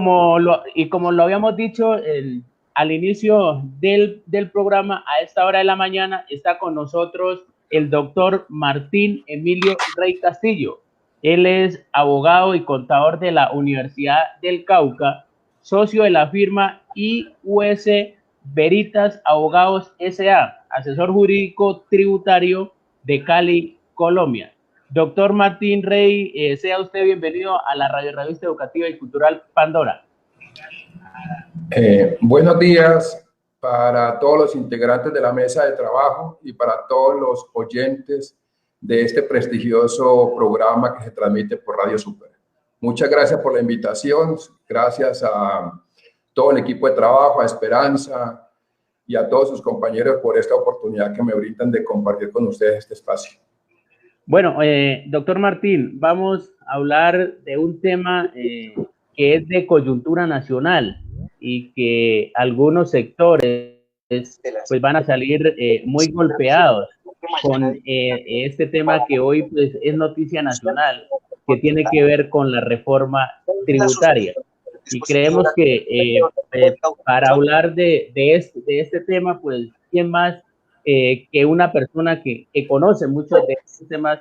como lo habíamos dicho al inicio del programa, a esta hora de la mañana está con nosotros el doctor Martín Emilio Rey Castillo. Él es abogado y contador de la Universidad del Cauca, socio de la firma IUS Veritas Abogados S.A., asesor jurídico tributario de Cali, Colombia. Doctor Martín Rey, sea usted bienvenido a la revista educativa y cultural Pandora. Buenos días para todos los integrantes de la mesa de trabajo y para todos los oyentes de este prestigioso programa que se transmite por Radio Super. Muchas gracias por la invitación, gracias a todo el equipo de trabajo, a Esperanza y a todos sus compañeros por esta oportunidad que me brindan de compartir con ustedes este espacio. Bueno, doctor Martín, vamos a hablar de un tema que es de coyuntura nacional y que algunos sectores pues van a salir muy golpeados con este tema que hoy pues es noticia nacional, que tiene que ver con la reforma tributaria. Y creemos que para hablar de este tema, pues, ¿quién más que una persona que conoce muchos de estos temas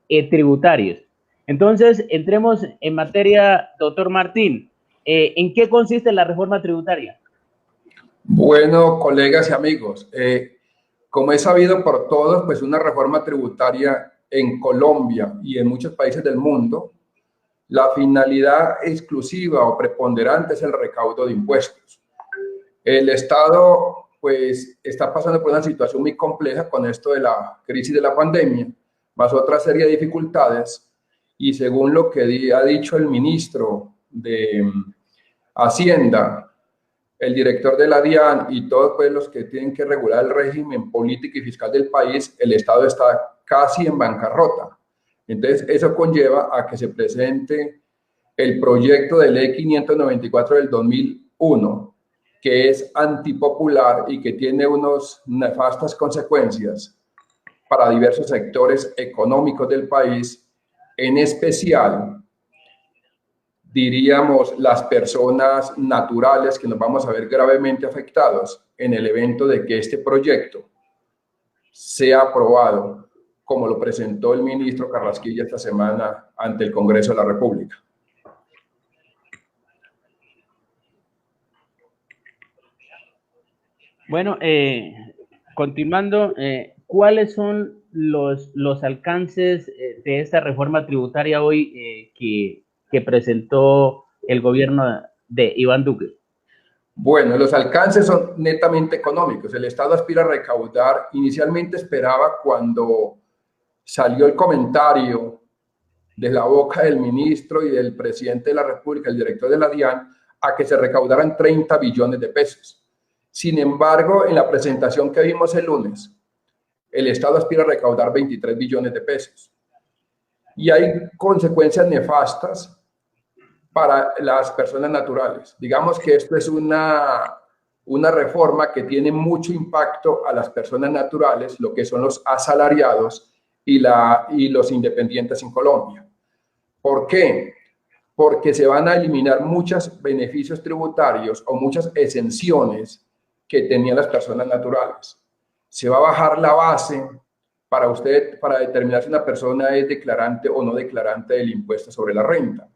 tributarios? Entonces, entremos en materia, doctor Martín. ¿En qué consiste la reforma tributaria? Bueno, colegas y amigos, como es sabido por todos, pues una reforma tributaria en Colombia y en muchos países del mundo, la finalidad exclusiva o preponderante es el recaudo de impuestos. El Estado, pues, está pasando por una situación muy compleja con esto de la crisis de la pandemia, más otra serie de dificultades, y según lo que ha dicho el ministro de Hacienda, el director de la DIAN y todos pues, los que tienen que regular el régimen político y fiscal del país, el Estado está casi en bancarrota. Entonces, eso conlleva a que se presente el proyecto de ley 594 del 2001, que es antipopular y que tiene unas nefastas consecuencias para diversos sectores económicos del país, en especial, diríamos, las personas naturales que nos vamos a ver gravemente afectados en el evento de que este proyecto sea aprobado, como lo presentó el ministro Carrasquilla esta semana ante el Congreso de la República. Bueno, continuando, ¿cuáles son los alcances de esta reforma tributaria hoy que presentó el gobierno de Iván Duque? Bueno, los alcances son netamente económicos. El Estado aspira a recaudar, inicialmente esperaba cuando salió el comentario de la boca del ministro y del presidente de la República, el director de la DIAN, a que se recaudaran 30 billones de pesos. Sin embargo, en la presentación que vimos el lunes, el Estado aspira a recaudar 23 billones de pesos. Y hay consecuencias nefastas para las personas naturales. Digamos que esto es una reforma que tiene mucho impacto a las personas naturales, lo que son los asalariados y los independientes en Colombia. ¿Por qué? Porque se van a eliminar muchos beneficios tributarios o muchas exenciones que tenían las personas naturales. Se va a bajar la base para usted, para determinar si una persona es declarante o no declarante del impuesto sobre la renta.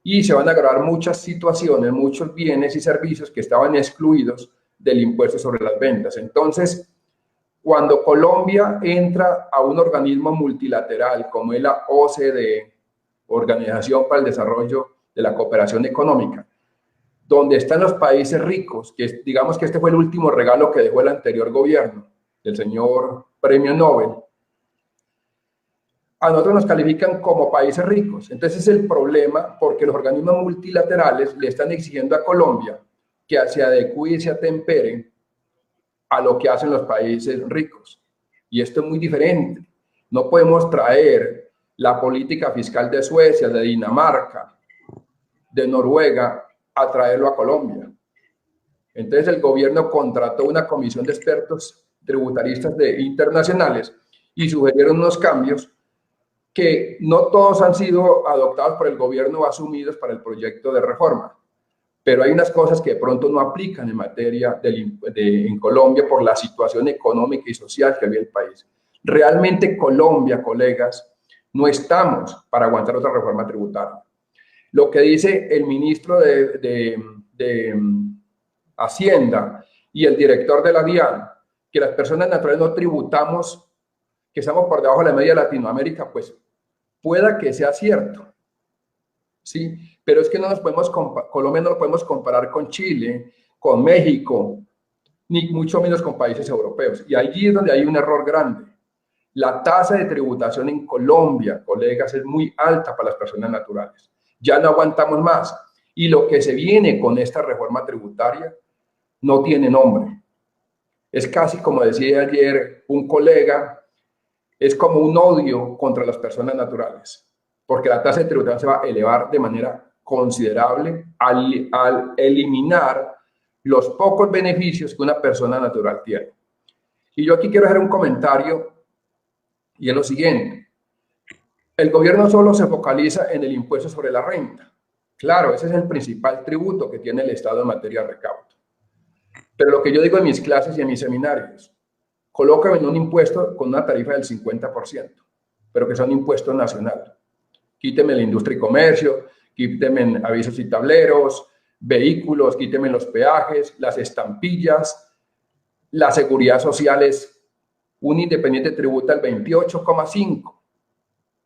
Y se van a agravar muchas situaciones, muchos bienes y servicios que estaban excluidos del impuesto sobre las ventas. Entonces, cuando Colombia entra a un organismo multilateral como es la OCDE, Organización para el Desarrollo de la Cooperación Económica, donde están los países ricos, que digamos que este fue el último regalo que dejó el anterior gobierno, del señor Premio Nobel, a nosotros nos califican como países ricos. Entonces es el problema porque los organismos multilaterales le están exigiendo a Colombia que se adecue y se atempere a lo que hacen los países ricos. Y esto es muy diferente. No podemos traer la política fiscal de Suecia, de Dinamarca, de Noruega, a traerlo a Colombia. Entonces el gobierno contrató una comisión de expertos tributaristas internacionales y sugirieron unos cambios que no todos han sido adoptados por el gobierno o asumidos para el proyecto de reforma. pero hay unas cosas que de pronto no aplican en materia en Colombia por la situación económica y social que había el país. Realmente Colombia, colegas, no estamos para aguantar otra reforma tributaria. Lo que dice el ministro de Hacienda y el director de la DIAN, que las personas naturales no tributamos, que estamos por debajo de la media de Latinoamérica, pues pueda que sea cierto, ¿sí? Pero es que no nos podemos Colombia no lo podemos comparar con Chile, con México, ni mucho menos con países europeos. Y allí es donde hay un error grande. La tasa de tributación en Colombia, colegas, es muy alta para las personas naturales. Ya no aguantamos más. Y lo que se viene con esta reforma tributaria no tiene nombre. Es casi como decía ayer un colega, es como un odio contra las personas naturales, porque la tasa de tributación se va a elevar de manera considerable al eliminar los pocos beneficios que una persona natural tiene. Y yo aquí quiero hacer un comentario, y es lo siguiente. El gobierno solo se focaliza en el impuesto sobre la renta. Claro, ese es el principal tributo que tiene el Estado en materia de recaudo. Pero lo que yo digo en mis clases y en mis seminarios, colócame en un impuesto con una tarifa del 50%, pero que sea un impuesto nacional. Quíteme la industria y comercio, quíteme avisos y tableros, vehículos, quíteme los peajes, las estampillas, la seguridad social es un independiente tributa el 28,5%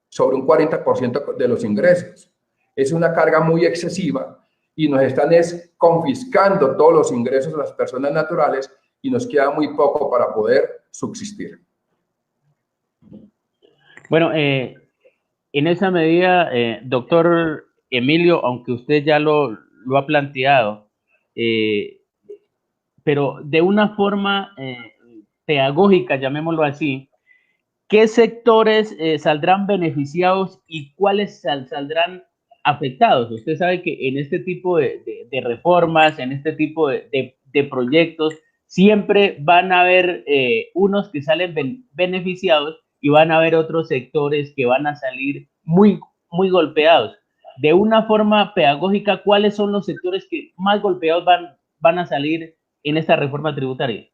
sobre un 40% de los ingresos. Es una carga muy excesiva y nos están confiscando todos los ingresos de las personas naturales y nos queda muy poco para poder subsistir. Bueno, en esa medida, doctor Emilio, aunque usted ya lo ha planteado, pero de una forma pedagógica, llamémoslo así, ¿qué sectores saldrán beneficiados y cuáles saldrán afectados? Usted sabe que en este tipo de reformas, en este tipo de proyectos, siempre van a haber unos que salen beneficiados y van a haber otros sectores que van a salir muy golpeados. De una forma pedagógica, ¿cuáles son los sectores que más golpeados van a salir en esta reforma tributaria?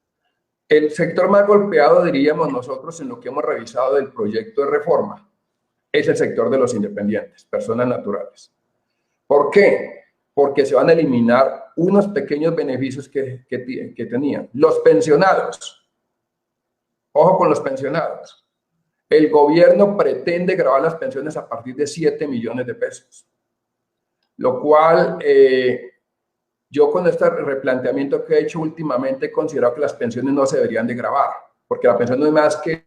El sector más golpeado, diríamos nosotros, en lo que hemos revisado del proyecto de reforma, es el sector de los independientes, personas naturales. ¿Por qué? Porque se van a eliminar unos pequeños beneficios que tenían. Los pensionados, ojo con los pensionados, el gobierno pretende gravar las pensiones a partir de 7 millones de pesos, lo cual yo con este replanteamiento que he hecho últimamente he considerado que las pensiones no se deberían de gravar, porque la pensión no es más que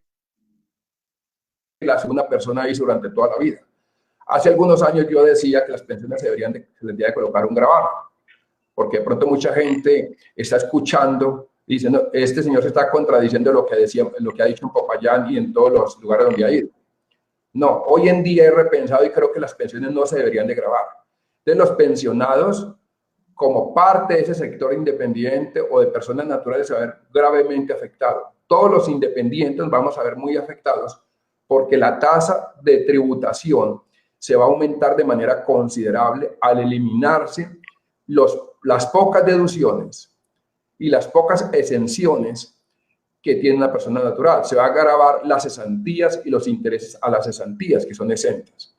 la que una persona hizo durante toda la vida. Hace algunos años yo decía que las pensiones se tendría de colocar un gravamen, porque de pronto mucha gente está escuchando y diciendo, este señor se está contradiciendo lo que ha dicho en Popayán y en todos los lugares donde ha ido. No, hoy en día he repensado y creo que las pensiones no se deberían de gravar. Entonces los pensionados, como parte de ese sector independiente o de personas naturales, se va a ver gravemente afectado. Todos los independientes vamos a ver muy afectados porque la tasa de tributación se va a aumentar de manera considerable al eliminarse las pocas deducciones y las pocas exenciones que tiene una persona natural. Se va a gravar las cesantías y los intereses a las cesantías, que son exentas.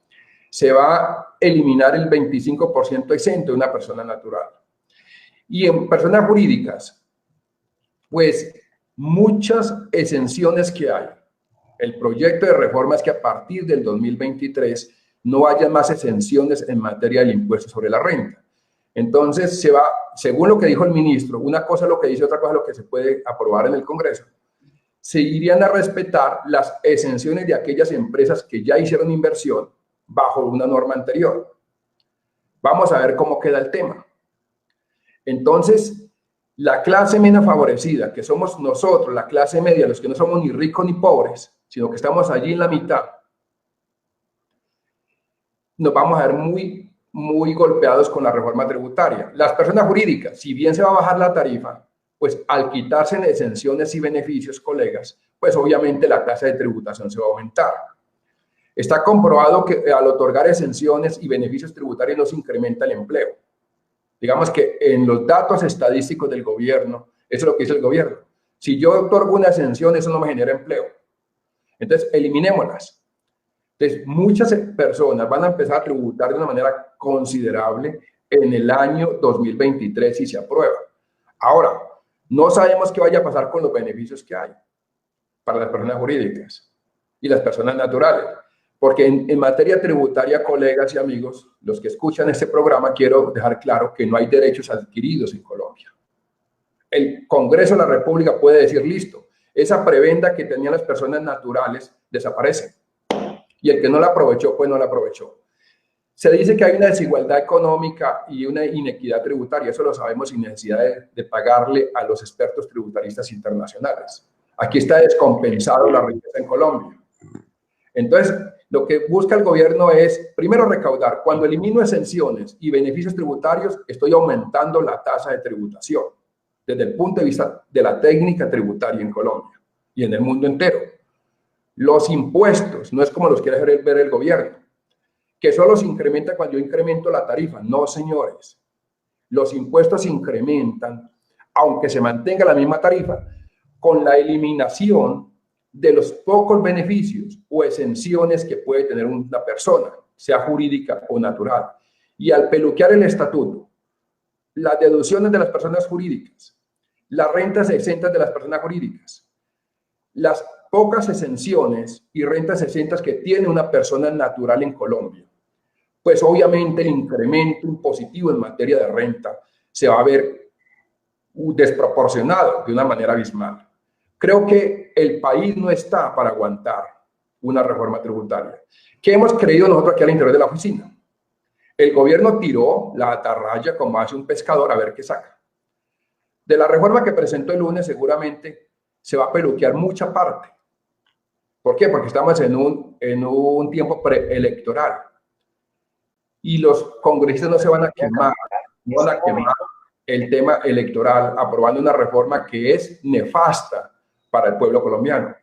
Se va a eliminar el 25% exento de una persona natural. Y en personas jurídicas, pues muchas exenciones que hay. El proyecto de reforma es que a partir del 2023 no haya más exenciones en materia del impuesto sobre la renta. Entonces se va, según lo que dijo el ministro, una cosa es lo que dice, otra cosa es lo que se puede aprobar en el Congreso. Se irían a respetar las exenciones de aquellas empresas que ya hicieron inversión bajo una norma anterior. Vamos a ver cómo queda el tema. Entonces, la clase menos favorecida, que somos nosotros, la clase media, los que no somos ni ricos ni pobres, sino que estamos allí en la mitad, nos vamos a ver muy golpeados con la reforma tributaria. Las personas jurídicas, si bien se va a bajar la tarifa, pues al quitarse en exenciones y beneficios, colegas, pues obviamente la tasa de tributación se va a aumentar. Está comprobado que al otorgar exenciones y beneficios tributarios no se incrementa el empleo. Digamos que en los datos estadísticos del gobierno, eso es lo que dice el gobierno. Si yo otorgo una exención, eso no me genera empleo. Entonces, eliminémoslas. Entonces, muchas personas van a empezar a tributar de una manera considerable en el año 2023 si se aprueba. Ahora, no sabemos qué vaya a pasar con los beneficios que hay para las personas jurídicas y las personas naturales. Porque en materia tributaria, colegas y amigos, los que escuchan este programa, quiero dejar claro que no hay derechos adquiridos en Colombia. El Congreso de la República puede decir, listo, esa prebenda que tenían las personas naturales desaparece. Y el que no la aprovechó, pues no la aprovechó. Se dice que hay una desigualdad económica y una inequidad tributaria. Eso lo sabemos sin necesidad de pagarle a los expertos tributaristas internacionales. Aquí está descompensado la riqueza en Colombia. Entonces, lo que busca el gobierno es, primero, recaudar. Cuando elimino exenciones y beneficios tributarios, estoy aumentando la tasa de tributación desde el punto de vista de la técnica tributaria en Colombia y en el mundo entero. Los impuestos, no es como los quiere ver el gobierno, que solo se incrementa cuando yo incremento la tarifa. No, señores. Los impuestos se incrementan, aunque se mantenga la misma tarifa, con la eliminación de los pocos beneficios o exenciones que puede tener una persona, sea jurídica o natural. Y al peluquear el estatuto, las deducciones de las personas jurídicas, las rentas exentas de las personas jurídicas, las pocas exenciones y rentas exentas que tiene una persona natural en Colombia, pues obviamente el incremento impositivo en materia de renta se va a ver desproporcionado de una manera abismal. Creo que el país no está para aguantar una reforma tributaria. ¿Qué hemos creído nosotros aquí al interior de la oficina? El gobierno tiró la atarraya como hace un pescador a ver qué saca. De la reforma que presentó el lunes seguramente se va a peluquear mucha parte. ¿Por qué? Porque estamos en un tiempo preelectoral. Y los congresistas no se van a quemar, no van a quemar el tema electoral aprobando una reforma que es nefasta para el pueblo colombiano.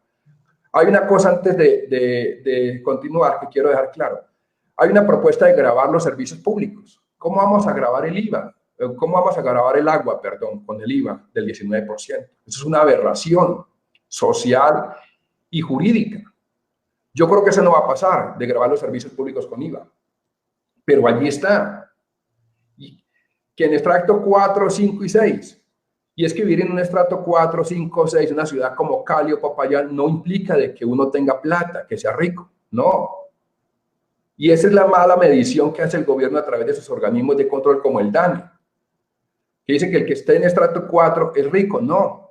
Hay una cosa antes de continuar que quiero dejar claro. Hay una propuesta de gravar los servicios públicos. ¿Cómo vamos a gravar el IVA? ¿Cómo vamos a grabar el agua, perdón, con el IVA del 19%? Eso es una aberración social y jurídica. Yo creo que eso no va a pasar, de grabar los servicios públicos con IVA. Pero allí está. Y que en extracto 4, 5 y 6. Y es que vivir en un estrato 4, 5, 6, una ciudad como Cali o Popayán, no implica de que uno tenga plata, que sea rico. No. Y esa es la mala medición que hace el gobierno a través de sus organismos de control como el DANE, que dice que el que esté en estrato 4 es rico. No.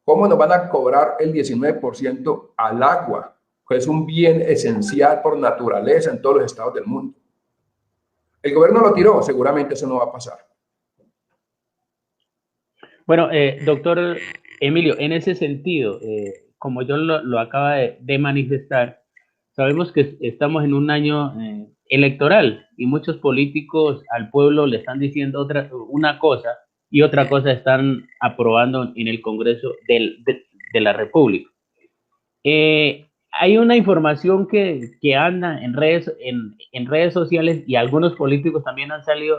¿Cómo nos van a cobrar el 19% al agua? Que es un bien esencial por naturaleza en todos los estados del mundo. El gobierno lo tiró, seguramente eso no va a pasar. Bueno, doctor Emilio, en ese sentido, como yo lo acaba de manifestar, sabemos que estamos en un año electoral y muchos políticos al pueblo le están diciendo una cosa y otra cosa están aprobando en el Congreso de la República. Hay una información que anda en redes sociales y algunos políticos también han salido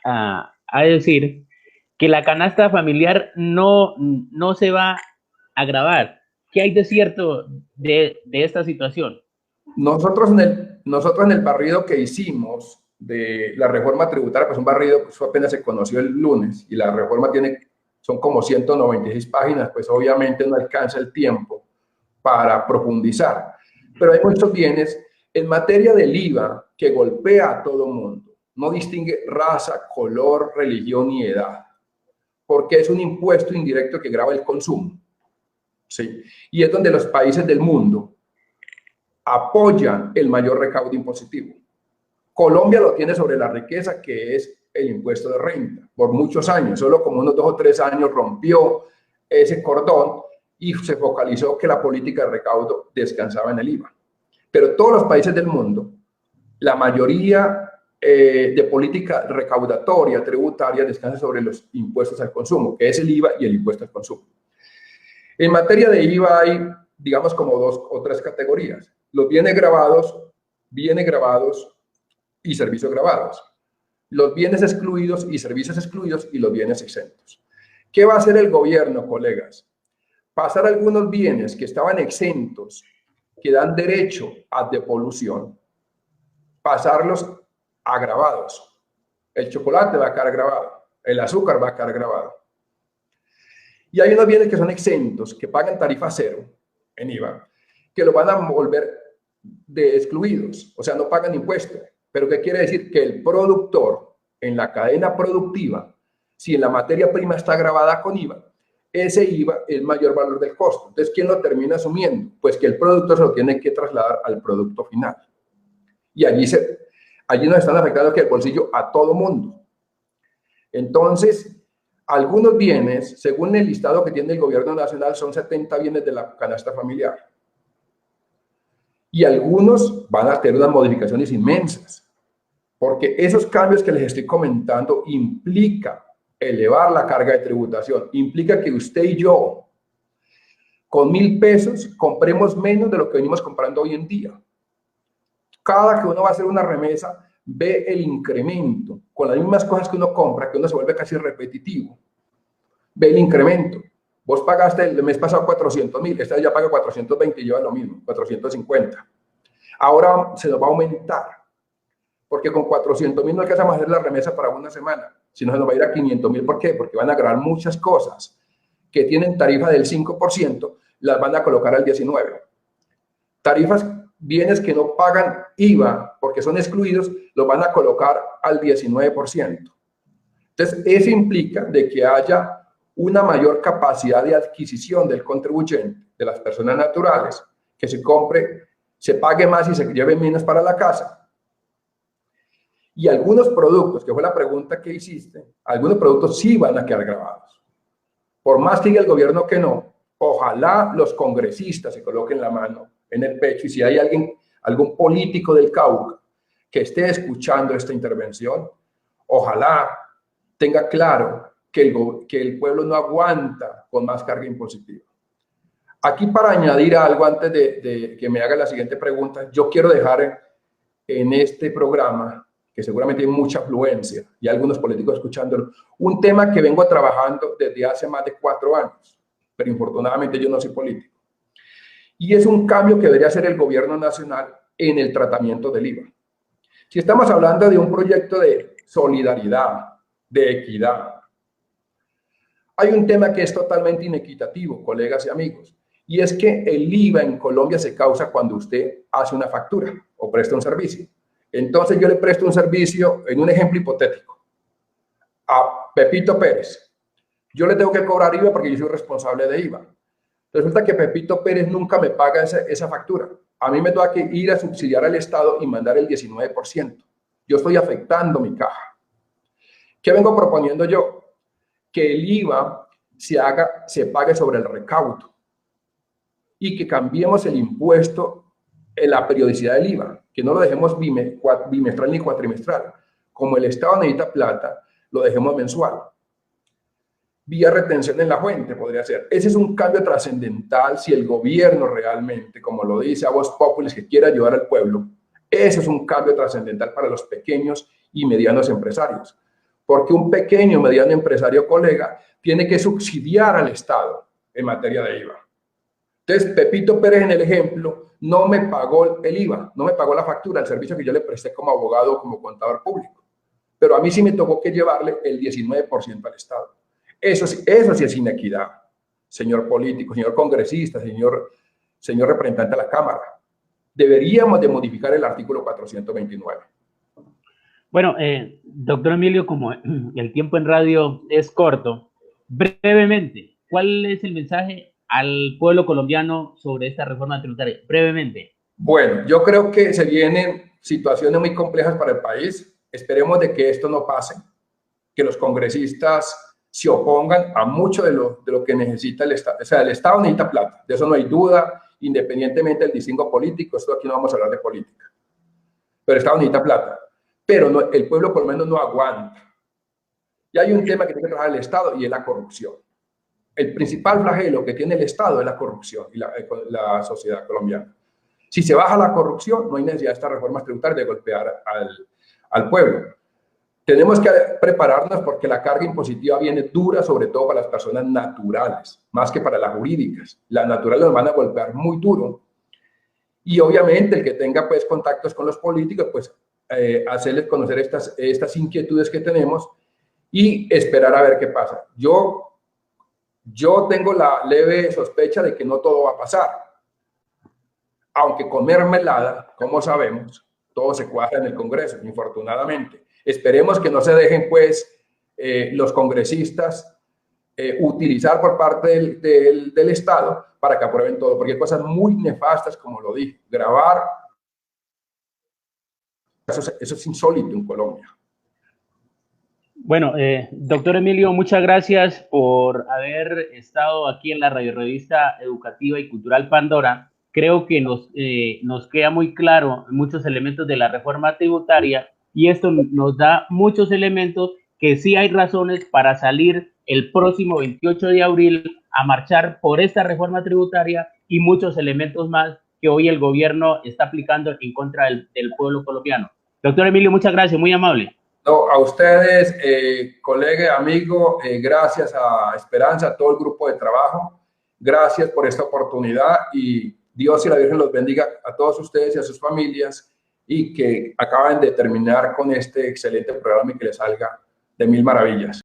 a decir que la canasta familiar no se va a grabar. ¿Qué hay de cierto de esta situación? Nosotros en el barrido que hicimos de la reforma tributaria, pues un barrido que apenas se conoció el lunes y la reforma son como 196 páginas, pues obviamente no alcanza el tiempo para profundizar. Pero hay muchos bienes en materia del IVA que golpea a todo mundo. No distingue raza, color, religión ni edad, porque es un impuesto indirecto que grava el consumo. ¿Sí? Y es donde los países del mundo apoyan el mayor recaudo impositivo. Colombia lo tiene sobre la riqueza, que es el impuesto de renta, por muchos años. Solo como unos 2 o 3 años rompió ese cordón y se focalizó que la política de recaudo descansaba en el IVA. Pero todos los países del mundo, la mayoría de política recaudatoria, tributaria, descansa sobre los impuestos al consumo, que es el IVA y el impuesto al consumo. En materia de IVA hay, digamos, como 2 o 3 categorías. Los bienes grabados y servicios grabados. los bienes excluidos y servicios excluidos y los bienes exentos. ¿Qué va a hacer el gobierno, colegas? Pasar algunos bienes que estaban exentos, que dan derecho a devolución, pasarlos a gravados. El chocolate va a quedar grabado, el azúcar va a quedar grabado. Y hay unos bienes que son exentos, que pagan tarifa cero en IVA, que lo van a volver de excluidos, o sea, no pagan impuestos. Pero ¿qué quiere decir? Que el productor en la cadena productiva, si en la materia prima está grabada con IVA, ese IVA es mayor valor del costo. Entonces, ¿quién lo termina asumiendo? Pues que el productor se lo tiene que trasladar al producto final. Y allí nos están afectando que el bolsillo a todo mundo. Entonces, algunos bienes, según el listado que tiene el gobierno nacional, son 70 bienes de la canasta familiar. Y algunos van a tener unas modificaciones inmensas, porque esos cambios que les estoy comentando implica elevar la carga de tributación, implica que usted y yo, con 1.000 pesos, compremos menos de lo que venimos comprando hoy en día. Cada que uno va a hacer una remesa, ve el incremento, con las mismas cosas que uno compra, que uno se vuelve casi repetitivo. Ve el incremento. Vos pagaste el mes pasado 400.000, esta vez ya paga 420 y lleva lo mismo, 450. Ahora se nos va a aumentar, porque con 400.000 no alcanzamos a hacer la remesa para una semana, sino se nos va a ir a 500.000. ¿Por qué? Porque van a agregar muchas cosas que tienen tarifa del 5%, las van a colocar al 19%. Tarifas, bienes que no pagan IVA porque son excluidos, los van a colocar al 19%. Entonces, eso implica de que haya una mayor capacidad de adquisición del contribuyente, de las personas naturales, que se compre, se pague más y se lleve menos para la casa. Y algunos productos, que fue la pregunta que hiciste, algunos productos sí van a quedar grabados. Por más que diga el gobierno que no, ojalá los congresistas se coloquen la mano en el pecho, y si hay algún político del Cauca que esté escuchando esta intervención, ojalá tenga claro que el pueblo no aguanta con más carga impositiva. Aquí, para añadir algo antes de que me haga la siguiente pregunta, yo quiero dejar en este programa, que seguramente hay mucha afluencia y algunos políticos escuchándolo, un tema que vengo trabajando desde hace más de 4 años, pero infortunadamente yo no soy político. Y es un cambio que debería hacer el gobierno nacional en el tratamiento del IVA. Si estamos hablando de un proyecto de solidaridad, de equidad, hay un tema que es totalmente inequitativo, colegas y amigos, y es que el IVA en Colombia se causa cuando usted hace una factura o presta un servicio. Entonces yo le presto un servicio, en un ejemplo hipotético, a Pepito Pérez. Yo le tengo que cobrar IVA porque yo soy responsable de IVA. Resulta que Pepito Pérez nunca me paga esa factura. A mí me toca que ir a subsidiar al Estado y mandar el 19%. Yo estoy afectando mi caja. ¿Qué vengo proponiendo yo? Que el IVA se pague sobre el recaudo y que cambiemos el impuesto en la periodicidad del IVA, que no lo dejemos bimestral ni cuatrimestral. Como el Estado necesita plata, lo dejemos mensual. Vía retención en la fuente podría ser. Ese es un cambio trascendental si el gobierno realmente, como lo dice a Voz Populi, que quiere ayudar al pueblo. Ese es un cambio trascendental para los pequeños y medianos empresarios. Porque un pequeño o mediano empresario, colega, tiene que subsidiar al Estado en materia de IVA. Entonces, Pepito Pérez, en el ejemplo, no me pagó el IVA, no me pagó la factura, el servicio que yo le presté como abogado o como contador público. Pero a mí sí me tocó que llevarle el 19% al Estado. Eso sí es inequidad, señor político, señor congresista, señor representante de la Cámara. Deberíamos de modificar el artículo 429. Bueno, doctor Emilio, como el tiempo en radio es corto, brevemente, ¿cuál es el mensaje al pueblo colombiano sobre esta reforma tributaria? Brevemente. Bueno, yo creo que se vienen situaciones muy complejas para el país. Esperemos de que esto no pase, que los congresistas se opongan a mucho de lo que necesita el Estado. O sea, el Estado necesita plata, de eso no hay duda, independientemente del distingo político. Esto aquí no vamos a hablar de política. Pero el Estado necesita plata. Pero no, el pueblo por lo menos no aguanta. Y hay un tema que tiene que trabajar el Estado y es la corrupción. El principal flagelo que tiene el Estado es la corrupción y la sociedad colombiana. Si se baja la corrupción, no hay necesidad de estas reformas tributarias de golpear al pueblo. tenemos que prepararnos porque la carga impositiva viene dura, sobre todo para las personas naturales, más que para las jurídicas. Las naturales nos van a golpear muy duro. Y obviamente el que tenga pues contactos con los políticos, pues hacerles conocer estas inquietudes que tenemos y esperar a ver qué pasa. Yo tengo la leve sospecha de que no todo va a pasar. Aunque con mermelada, como sabemos, todo se cuadra en el Congreso, infortunadamente. Esperemos que no se dejen, pues, los congresistas utilizar por parte del Estado para que aprueben todo, porque hay cosas muy nefastas, como lo dije. Grabar, eso es insólito en Colombia. Bueno, doctor Emilio, muchas gracias por haber estado aquí en la radiorevista educativa y cultural Pandora. Creo que nos queda muy claro muchos elementos de la reforma tributaria y esto nos da muchos elementos que sí hay razones para salir el próximo 28 de abril a marchar por esta reforma tributaria y muchos elementos más que hoy el gobierno está aplicando en contra del pueblo colombiano. Doctor Emilio, muchas gracias, muy amable. No, a ustedes, colega, amigo, gracias a Esperanza, a todo el grupo de trabajo, gracias por esta oportunidad y Dios y la Virgen los bendiga a todos ustedes y a sus familias y que acaben de terminar con este excelente programa y que les salga de mil maravillas.